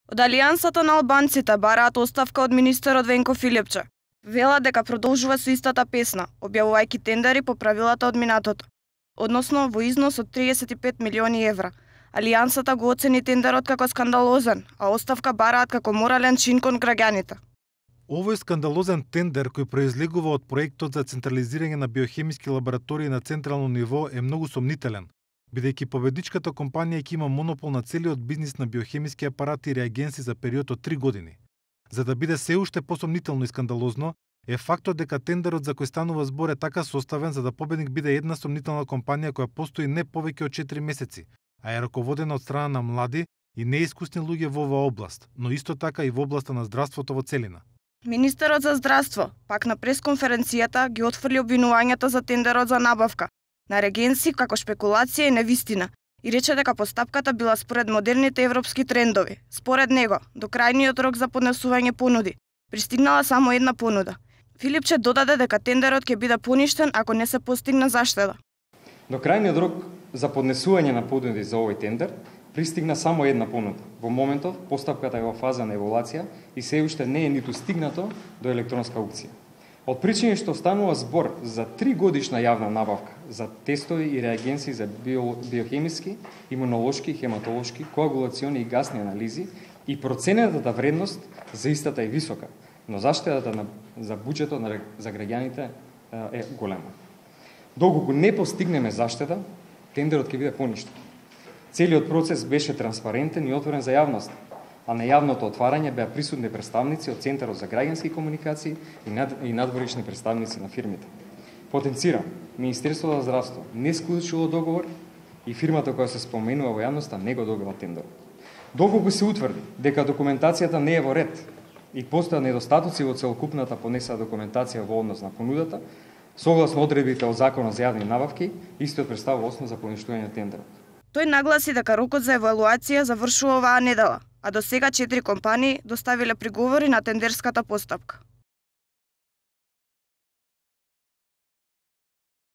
Од Алијансата на албанците бараат оставка од министерот Венко Филипче. Велат дека продолжува со истата песна, објавувајќи тендери по правилата од минатото, односно во износ од 35 милиони евра. Алијансата го оцени тендерот како скандалозен, а оставка бараат како морален чин кон граѓаните. Овој скандалозен тендер кој произлегува од проектот за централизирање на биохемиски лаборатории на централно ниво е многу сомнителен, бидејќи победничката компанија ќе има монопол на целиот бизнис на биохемиски апарати и реагенси за период од 3 години. За да биде се уште посомнително и скандалозно, е фактот дека тендерот за кој станува збор е така составен за да победник биде една сомнителна компанија која постои не повеќе од 4 месеци, а е раководена од страна на млади и неискусни луѓе во оваа област, но исто така и во областа на здравството во целина. Министерот за здравство, пак на пресконференцијата, ги отфрли обвинувањата за тендерот за набавка на реагенси како шпекулација и невистина и рече дека постапката била според модерните европски трендови. Според него, до крајниот рок за поднесување понуди, пристигнала само една понуда. Филипче додаде дека тендерот ќе биде поништен ако не се постигне заштеда. До крајниот рок за поднесување на понуди за овој тендер пристигна само една понуда. Во моментов постапката е во фаза на еволуација и се уште не е ниту стигнато до електронска аукција. Од причини што станува збор за 3 годишна јавна набавка за тестови и реагенси за биохемиски, имунолошки, хематолошки, коагулациони и гасни анализи и проценетата вредност за истата е висока, но заштедата за буџетот за граѓаните е голема. Доколку не постигнеме заштеда, тендерот ќе биде поништен. Целиот процес беше транспарентен и отворен за јавност, а на јавното отварање беа присутни представници од Центарот за граѓански комуникации и надворешни представници на фирмите. Потенцирам, Министерството за здравство не склучило договор и фирмата која се споменува во јавноста не го добила тендерот. Доколку се утврди дека документацијата не е во ред и постојат недостатоци во целокупната понесена документација во однос на понудата, согласно одредбите од Законот за јавни набавки, истиот представува основа за поништување на тендерот. Тој нагласи дека рокот за евалуација завршува оваа недела, а до сега 4 компании доставиле приговори на тендерската постапка.